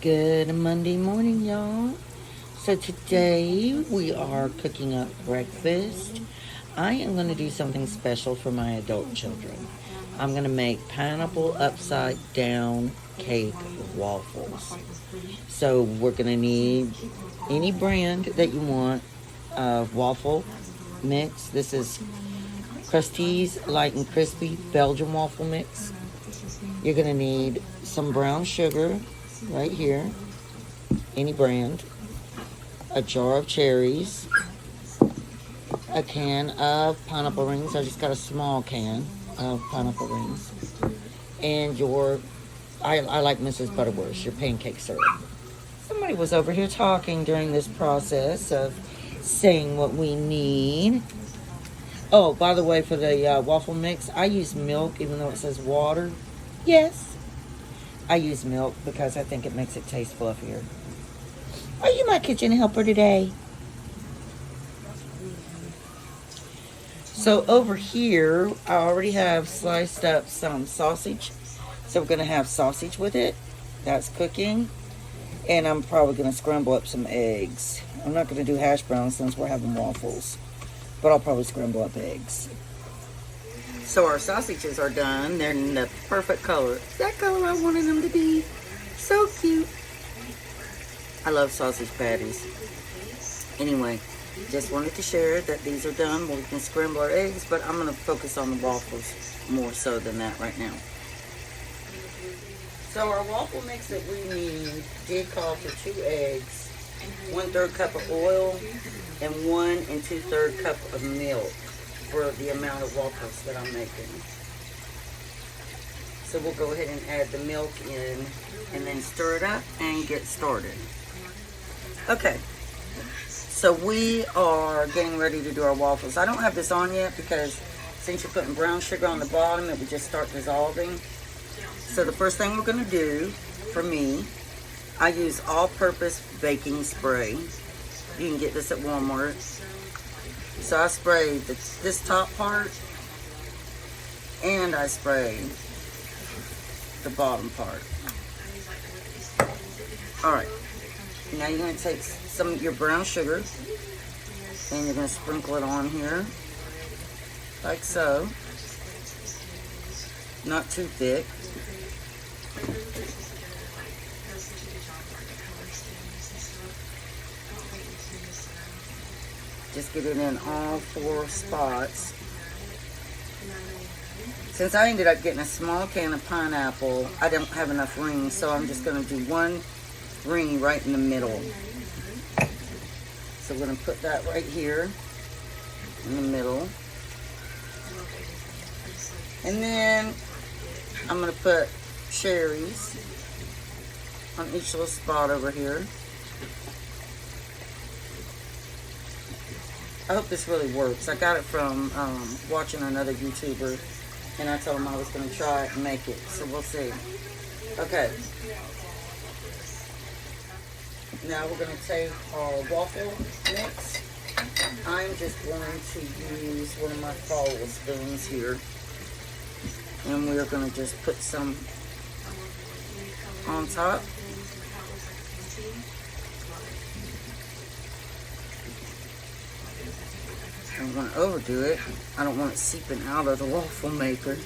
Good Monday morning, y'all. So today we are cooking up breakfast. I am going to do something special for my adult children. I'm going to make pineapple upside down cake waffles. So we're going to need any brand that you want of waffle mix. This is Krusteaz Light and Crispy Belgian waffle mix. You're going to need some brown sugar right here, any brand, a jar of cherries, a can of pineapple rings. I just got a small can of pineapple rings, and I like Mrs. Butterworth's, your pancake syrup. Somebody was over here talking during this process of saying what we need. Oh, by the way, for the waffle mix, I use milk even though it says water. Yes, I use milk because I think it makes it taste fluffier. Are you my kitchen helper today? So over here, I already have sliced up some sausage. So we're going to have sausage with it. That's cooking. And I'm probably going to scramble up some eggs. I'm not going to do hash browns since we're having waffles. But I'll probably scramble up eggs. So our sausages are done. They're in the perfect color. That color I wanted them to be. So cute. I love sausage patties. Anyway, just wanted to share that these are done. We can scramble our eggs, but I'm going to focus on the waffles more so than that right now. So our waffle mix that we need did call for 2 eggs, 1/3 cup of oil, and 1 2/3 cup of milk for the amount of waffles that I'm making. So we'll go ahead and add the milk in and then stir it up and get started. Okay, so we are getting ready to do our waffles. I don't have this on yet because since you're putting brown sugar on the bottom, it would just start dissolving. So the first thing we're going to do, for me, I use all-purpose baking spray. You can get this at Walmart. So I spray this top part, and I spray the bottom part. Alright, now you're going to take some of your brown sugar, and you're going to sprinkle it on here, like so. Not too thick. Just get it in all 4 spots. Since I ended up getting a small can of pineapple, I don't have enough rings, so I'm just going to do 1 ring right in the middle. So we're going to put that right here in the middle. And then I'm going to put cherries on each little spot over here. I hope this really works. I got it from watching another YouTuber, and I told him I was going to try it and make it, so we'll see. Okay. Now we're going to take our waffle mix. I'm just going to use one of my follow spoons here, and we're going to just put some on top. I don't want to overdo it. I don't want it seeping out of the waffle maker.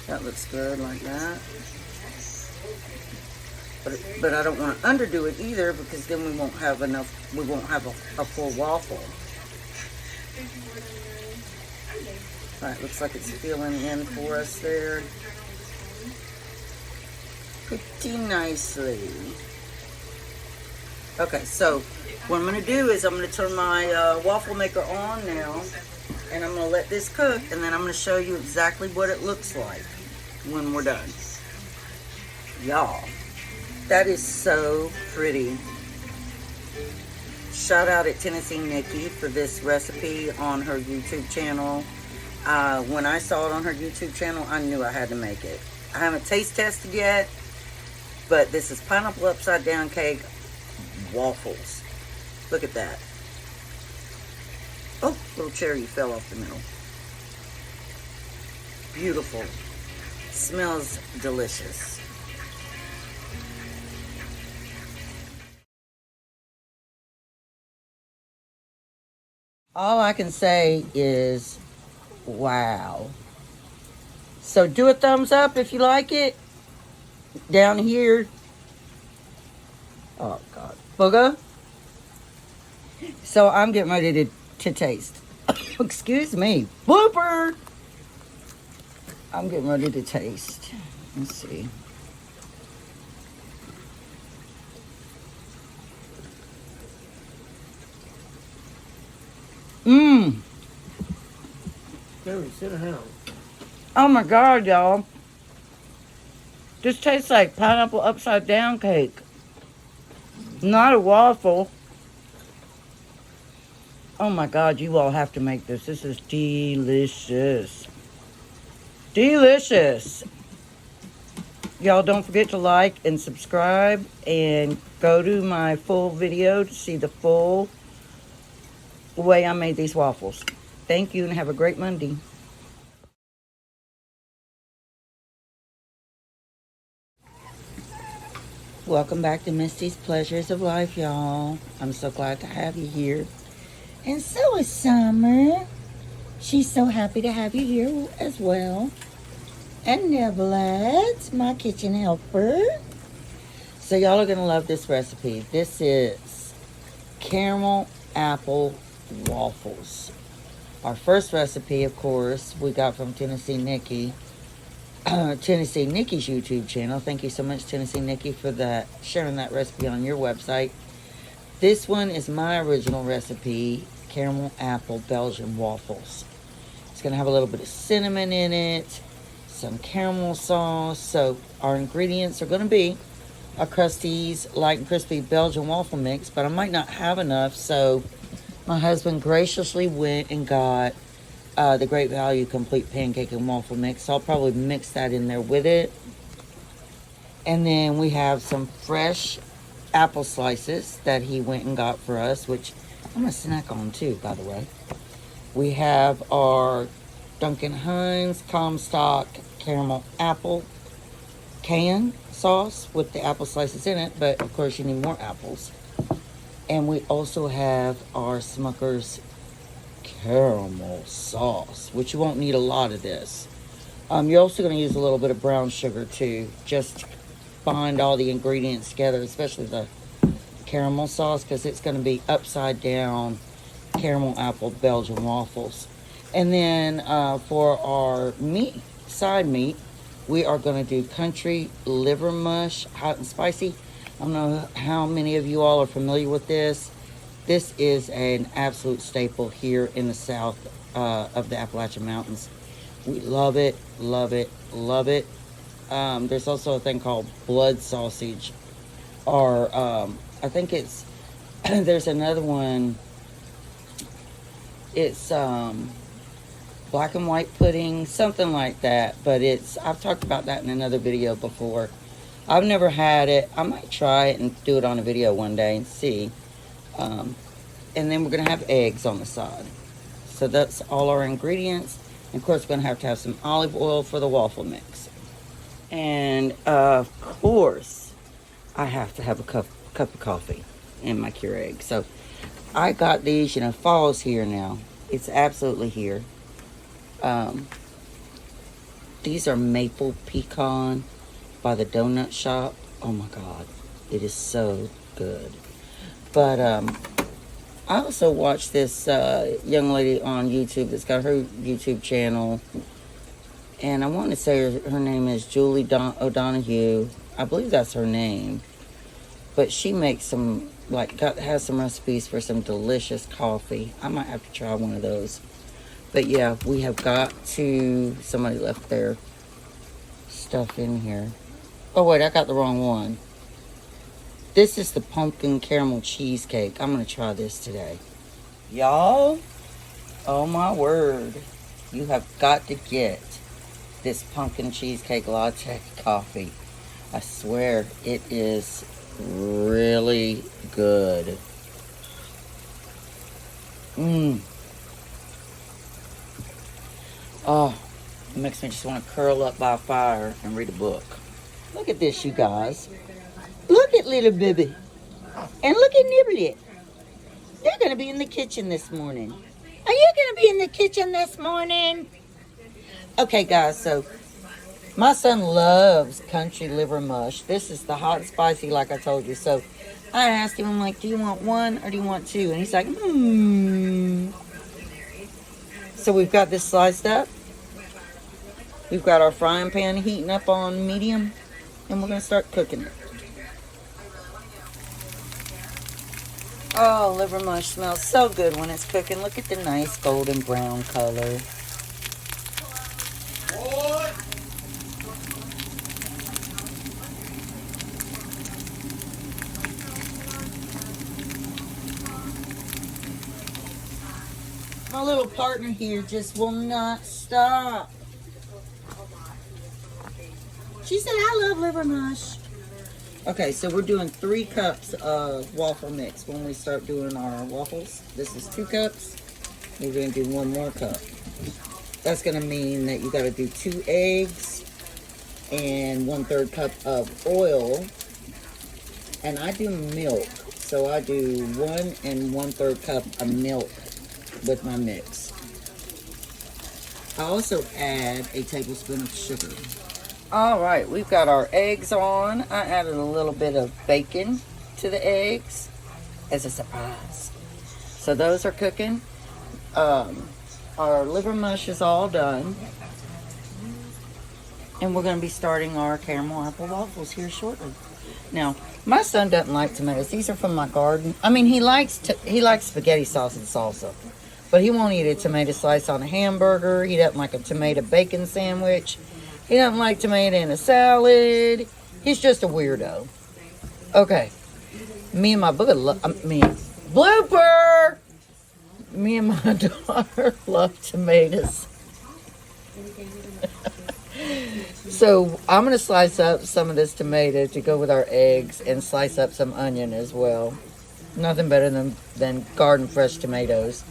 That looks good like that. But I don't want to underdo it either, because then we won't have enough, we won't have a full waffle. Alright, looks like it's filling in for us there. Pretty nicely. Okay, so what I'm going to do is I'm going to turn my waffle maker on now, and I'm going to let this cook, and then I'm going to show you exactly what it looks like when we're done. Y'all, that is so pretty. Shout out at Tennessee Nikki for this recipe on her YouTube channel. When I saw it on her YouTube channel, I knew I had to make it. I haven't taste tested yet, but this is pineapple upside down cake waffles. Look at that. Oh, little cherry fell off the middle. Beautiful. Smells delicious. All I can say is, wow. So do a thumbs up if you like it. Down here. Oh, God. Booger. So I'm getting ready to taste. Excuse me. Blooper. I'm getting ready to taste. Let's see. Mmm. Oh my God, y'all. This tastes like pineapple upside down cake. Not a waffle. Oh my God, you all have to make this. This is delicious. Delicious. Y'all don't forget to like and subscribe and go to my full video to see the full way I made these waffles. Thank you and have a great Monday. Welcome back to Misty's Pleasures of Life, y'all. I'm so glad to have you here. And so is Summer. She's so happy to have you here as well. And Niblette, my kitchen helper. So y'all are going to love this recipe. This is caramel apple waffles. Our first recipe, of course, we got from Tennessee Nikki. Tennessee Nikki's YouTube channel. Thank you so much, Tennessee Nikki, for that, sharing that recipe on your website. This one is my original recipe, caramel apple Belgian waffles. It's going to have a little bit of cinnamon in it, some caramel sauce. So our ingredients are going to be a Krusty's light and crispy Belgian waffle mix, but I might not have enough, so my husband graciously went and got the Great Value Complete Pancake and Waffle Mix. So I'll probably mix that in there with it. And then we have some fresh apple slices that he went and got for us, which I'm going to snack on too, by the way. We have our Duncan Hines Comstock Caramel Apple can sauce with the apple slices in it, but of course you need more apples. And we also have our Smucker's caramel sauce, which you won't need a lot of this. You're also going to use a little bit of brown sugar too, just to bind all the ingredients together, especially the caramel sauce, because it's going to be upside down caramel apple Belgian waffles. And then for our meat, side meat, we are going to do country liver mush, hot and spicy. I don't know how many of you all are familiar with this. This is an absolute staple here in the south of the Appalachian Mountains. We love it, love it, love it. There's also a thing called blood sausage, or I think it's, there's another one. It's black and white pudding, something like that. But I've talked about that in another video before. I've never had it. I might try it and do it on a video one day and see. And then we're going to have eggs on the side. So that's all our ingredients. And of course, we're going to have some olive oil for the waffle mix. And of course, I have to have a cup of coffee and my Keurig. So I got these, fall's here now. It's absolutely here. These are maple pecan by the donut shop. Oh my God, it is so good. But I also watched this young lady on YouTube that's got her YouTube channel, and I want to say her name is Julie O'Donoghue. I believe that's her name. But she makes some, has some recipes for some delicious coffee. I might have to try one of those. But yeah, we have got to, somebody left their stuff in here. Oh wait, I got the wrong one. This is the pumpkin caramel cheesecake. I'm going to try this today. Y'all, oh my word. You have got to get this pumpkin cheesecake latte coffee. I swear it is really good. Oh, it makes me just want to curl up by a fire and read a book. Look at this, you guys. Look at little Bibby. And look at Nibblet. They're going to be in the kitchen this morning. Are you going to be in the kitchen this morning? Okay, guys, so my son loves country liver mush. This is the hot spicy, like I told you. So I asked him, I'm like, do you want one or do you want two? And he's like, So we've got this sliced up. We've got our frying pan heating up on medium. And we're going to start cooking it. Oh, liver mush smells so good when it's cooking. Look at the nice golden brown color. My little partner here just will not stop. She said, I love liver mush. Okay, so we're doing 3 cups of waffle mix when we start doing our waffles. This is 2 cups. We're going to do 1 more cup. That's going to mean that you got to do 2 eggs and 1/3 cup of oil. And I do milk. So I do 1 and 1/3 cup of milk with my mix. I also add a tablespoon of sugar. All right, we've got our eggs on. I added a little bit of bacon to the eggs as a surprise. So those are cooking. Our liver mush is all done. And we're going to be starting our caramel apple waffles here shortly. Now, my son doesn't like tomatoes. These are from my garden. I mean, he likes spaghetti sauce and salsa. But he won't eat a tomato slice on a hamburger. He doesn't like a tomato bacon sandwich. He doesn't like tomato in a salad. He's just a weirdo. Okay. Me and my blooper! Me and my daughter love tomatoes. So I'm going to slice up some of this tomato to go with our eggs and slice up some onion as well. Nothing better than garden fresh tomatoes.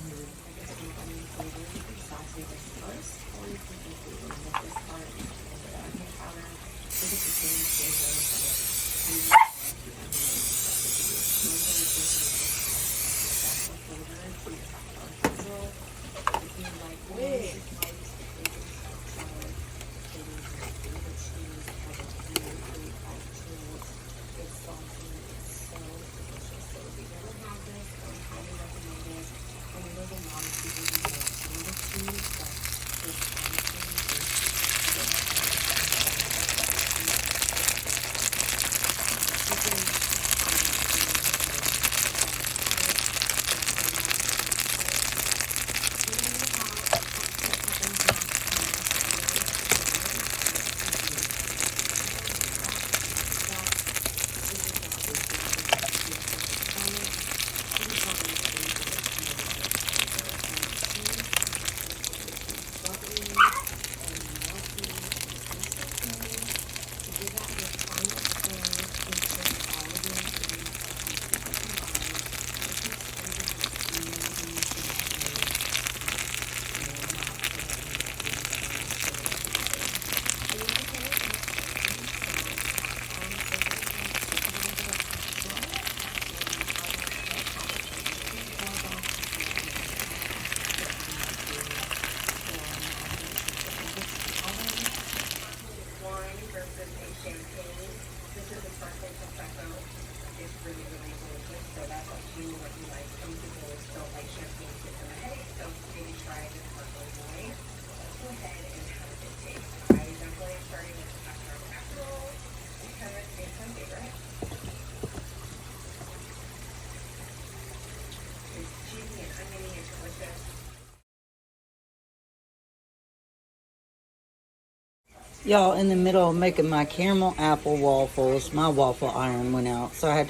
Y'all, in the middle of making my caramel apple waffles, my waffle iron went out. So I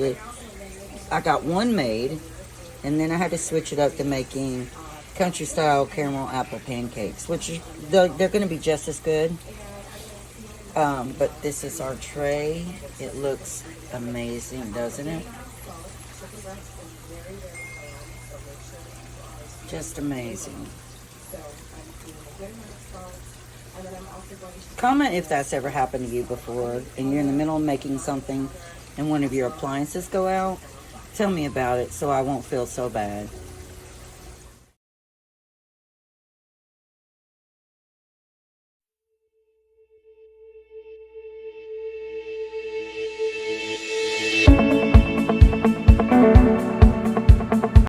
got one made, and then I had to switch it up to making country style caramel apple pancakes, which they're going to be just as good. But this is our tray. It looks amazing, doesn't it? Just amazing. Comment if that's ever happened to you before and you're in the middle of making something and one of your appliances go out. Tell me about it so I won't feel so bad.